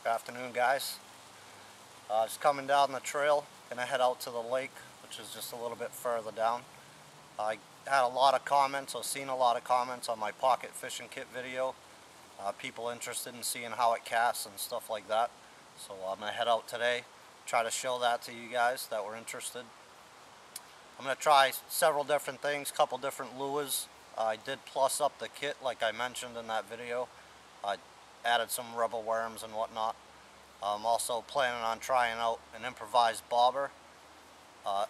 Good afternoon, guys. Just coming down the trail, gonna head out to the lake, which is just a little bit further down. I had a lot of comments, or seen a lot of comments on my pocket fishing kit video. People interested in seeing how it casts and stuff like that. So I'm gonna head out today, try to show that to you guys that were interested. I'm gonna try several different things, couple different lures. I did plus up the kit like I mentioned in that video. I added some rubber worms and whatnot. I'm also planning on trying out an improvised bobber,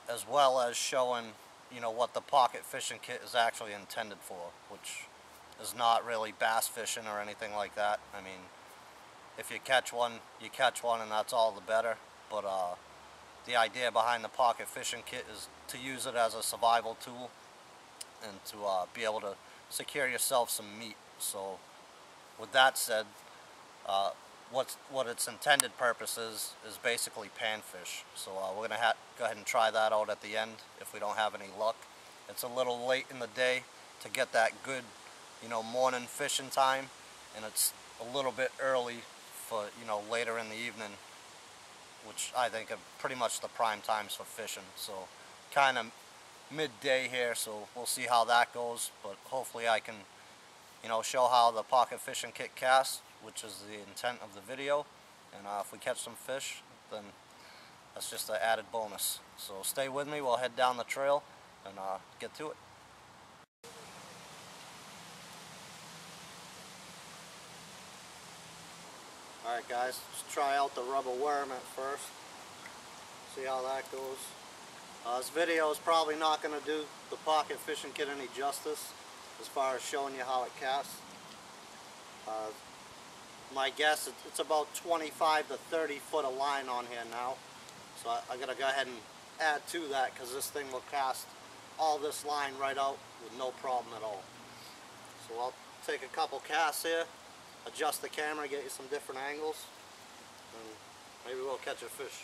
as well as showing, what the pocket fishing kit is actually intended for, which is not really bass fishing or anything like that. I mean, if you catch one, you catch one, and that's all the better. But the idea behind the pocket fishing kit is to use it as a survival tool and to be able to secure yourself some meat. So with that said, what its intended purpose is basically panfish. So we're going to go ahead and try that out at the end if we don't have any luck. It's a little late in the day to get that good, morning fishing time, and it's a little bit early for, later in the evening, which I think are pretty much the prime times for fishing. So kind of midday here, so we'll see how that goes, but hopefully I can show how the pocket fishing kit casts, which is the intent of the video. And if we catch some fish, then that's just an added bonus. So stay with me, we'll head down the trail and get to it. Alright guys, let's try out the rubber worm at first. See how that goes. This video is probably not going to do the pocket fishing kit any justice as far as showing you how it casts. My guess, it's about 25 to 30 foot of line on here now. So I gotta go ahead and add to that, because this thing will cast all this line right out with no problem at all. So I'll take a couple casts here, adjust the camera, get you some different angles, and maybe we'll catch a fish.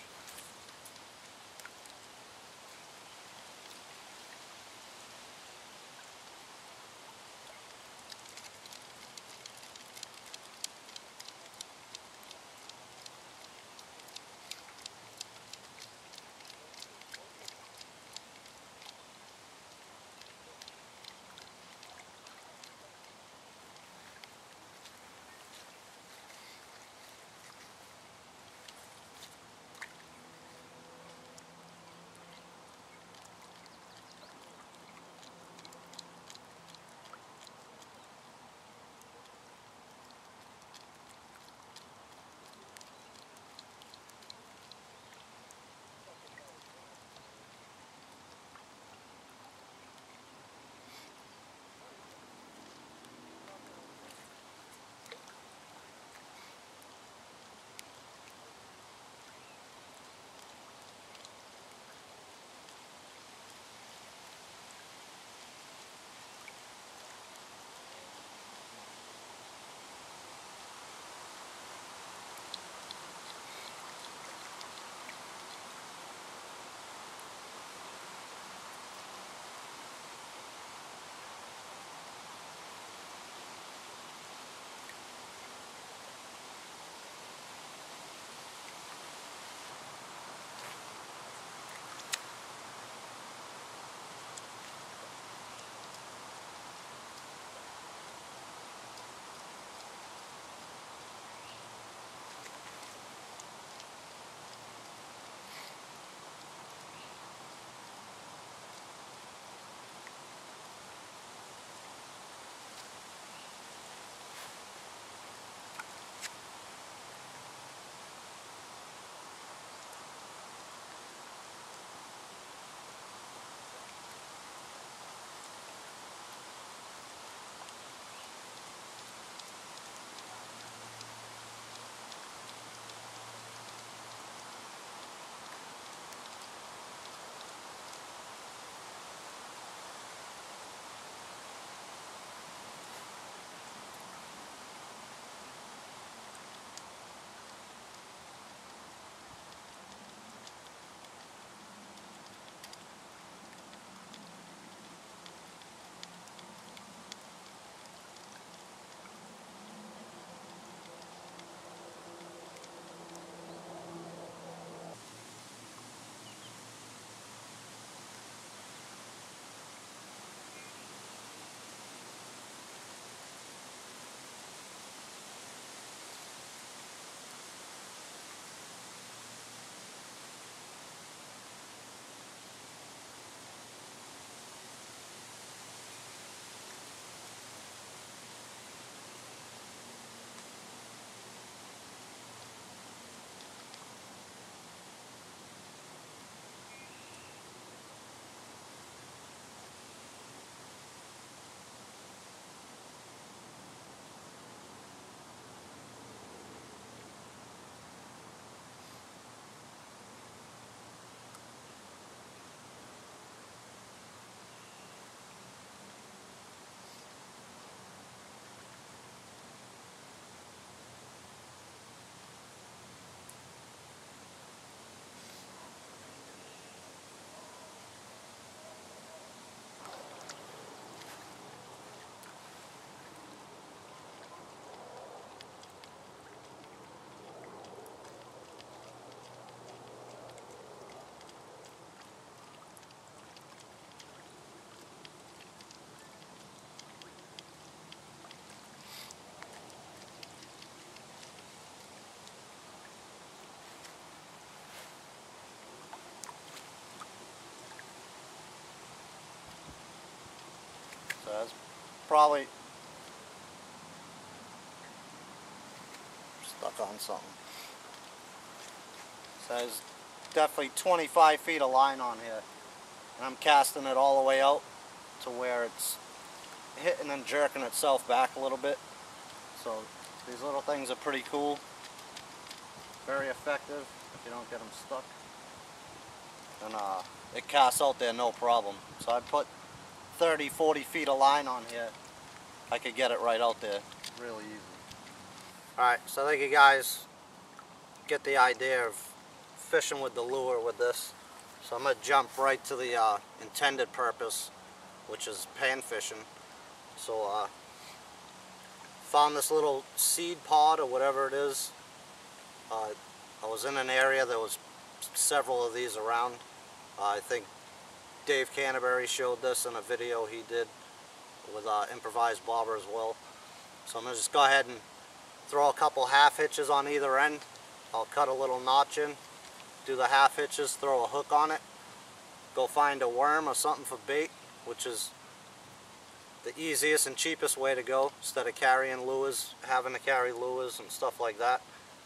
probably stuck on something. So there's definitely 25 feet of line on here. And I'm casting it all the way out to where it's hitting and jerking itself back a little bit. So these little things are pretty cool. Very effective if you don't get them stuck. And it casts out there no problem. So I put 30, 40 feet of line on here. I could get it right out there really easy. Alright, so I think you guys get the idea of fishing with the lure with this. So I'm going to jump right to the intended purpose, which is pan fishing. So found this little seed pod or whatever it is. I was in an area that was several of these around. I think Dave Canterbury showed this in a video he did with Improvised bobber as well. So I'm going to just go ahead and throw a couple half hitches on either end. I'll cut a little notch in, do the half hitches, throw a hook on it, go find a worm or something for bait, which is the easiest and cheapest way to go instead of carrying lures, having to carry lures and stuff like that.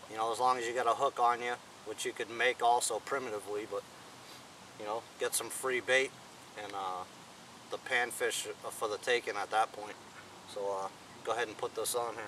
You know, as long as you got a hook on you, which you could make also primitively, but you know, get some free bait, and the panfish are for the taking at that point. So go ahead and put this on here.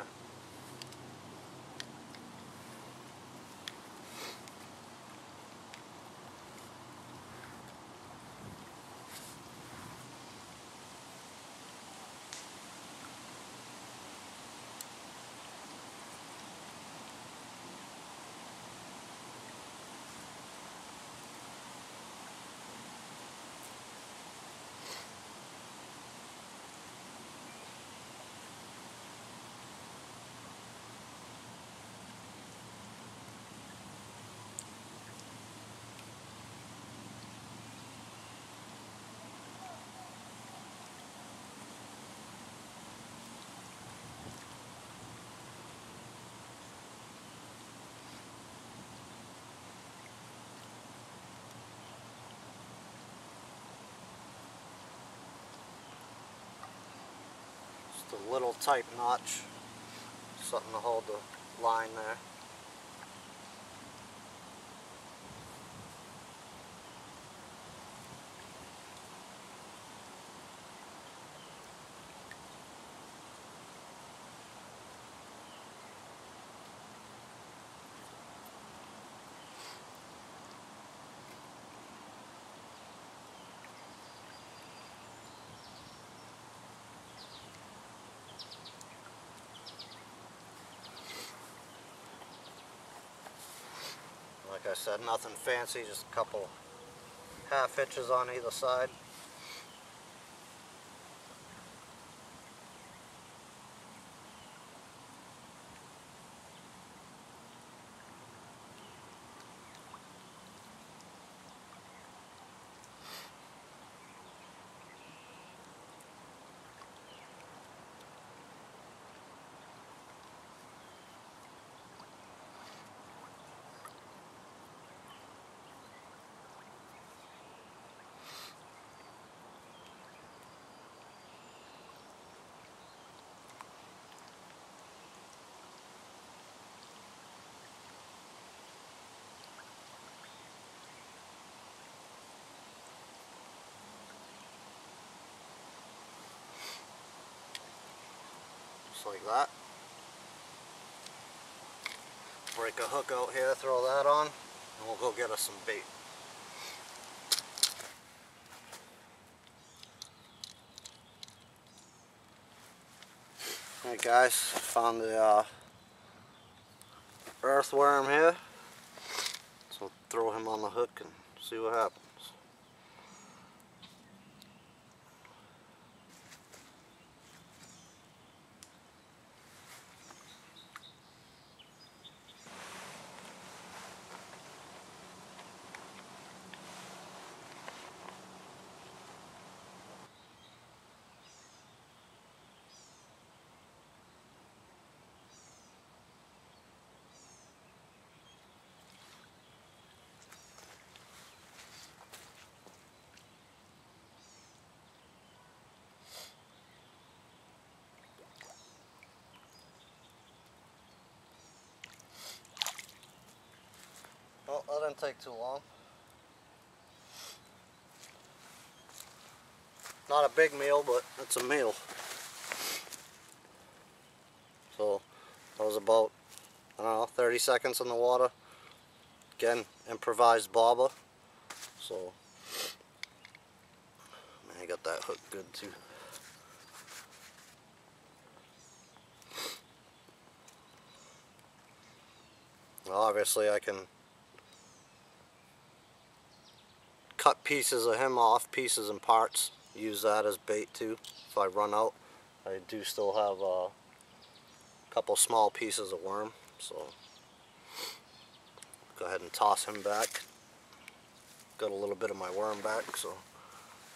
A little tight notch, something to hold the line there. Like I said, nothing fancy, just a couple half hitches on either side. Like that. Break a hook out here, throw that on, and we'll go get us some bait. Alright guys, found the earthworm here, so throw him on the hook and see what happens. didn't take too long. Not a big meal, but it's a meal. So that was about, I don't know, 30 seconds in the water. Again, improvised bobber. So, man, I got that hook good too. Well, obviously I can cut pieces of him off, pieces and parts, use that as bait too if I run out. I do still have a couple small pieces of worm, so go ahead and toss him back. Got a little bit of my worm back, so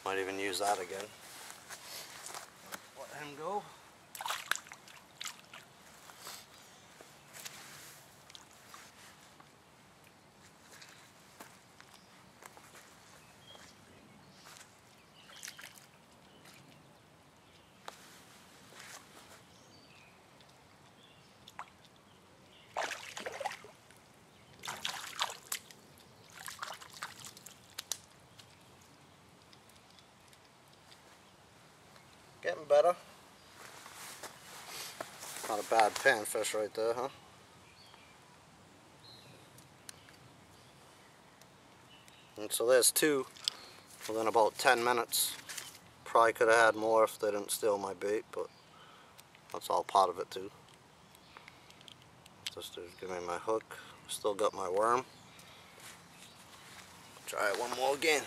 might even use that again. Let him go. Getting better. Not a bad panfish right there, huh? And so there's two within about 10 minutes. Probably could have had more if they didn't steal my bait, but that's all part of it too. Just to give me my hook. Still got my worm. Try it one more again.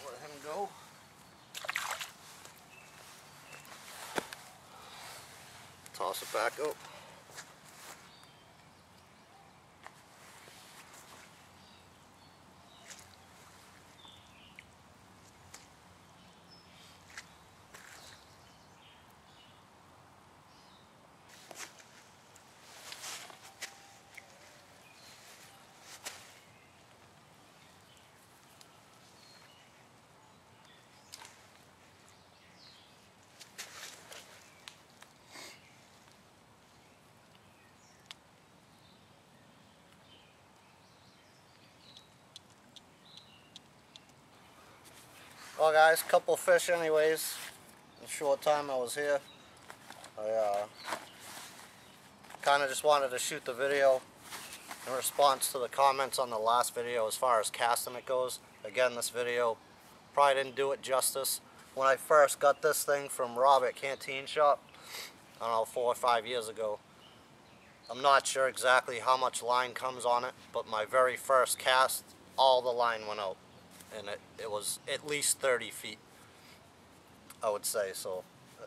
Let him go. Toss it back up. Well guys, couple fish anyways. In the short time I was here, I kind of just wanted to shoot the video in response to the comments on the last video as far as casting it goes. Again, this video probably didn't do it justice. When I first got this thing from Rob at Canteen Shop, I don't know, 4 or 5 years ago, I'm not sure exactly how much line comes on it, but my very first cast, all the line went out. And it was at least 30 feet, I would say. So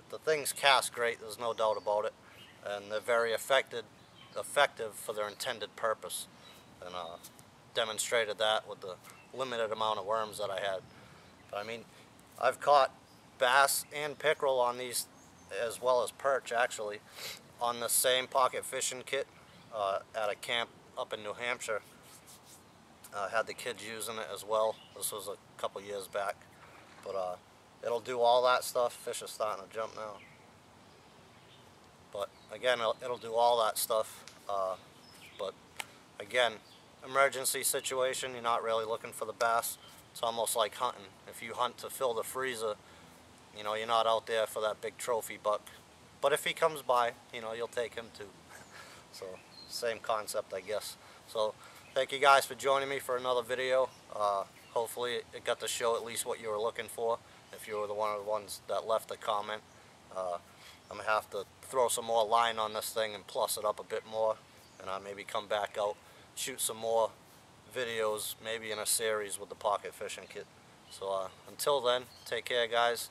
the things cast great, there's no doubt about it, and they're very effective for their intended purpose, and demonstrated that with the limited amount of worms that I had. But I mean, I've caught bass and pickerel on these, as well as perch actually, on the same pocket fishing kit at a camp up in New Hampshire. Had the kids using it as well. This was a couple years back, but it'll do all that stuff. Fish are starting to jump now, but again, it'll do all that stuff. But again, emergency situation, you're not really looking for the bass. It's almost like hunting. If you hunt to fill the freezer, you know, you're not out there for that big trophy buck. But if he comes by, you know, you'll take him too. So same concept, I guess. So thank you guys for joining me for another video. Hopefully it got to show at least what you were looking for, if you were one of the ones that left a comment. I'm going to have to throw some more line on this thing and plus it up a bit more, and maybe come back out, shoot some more videos, maybe in a series with the pocket fishing kit. So until then, take care guys.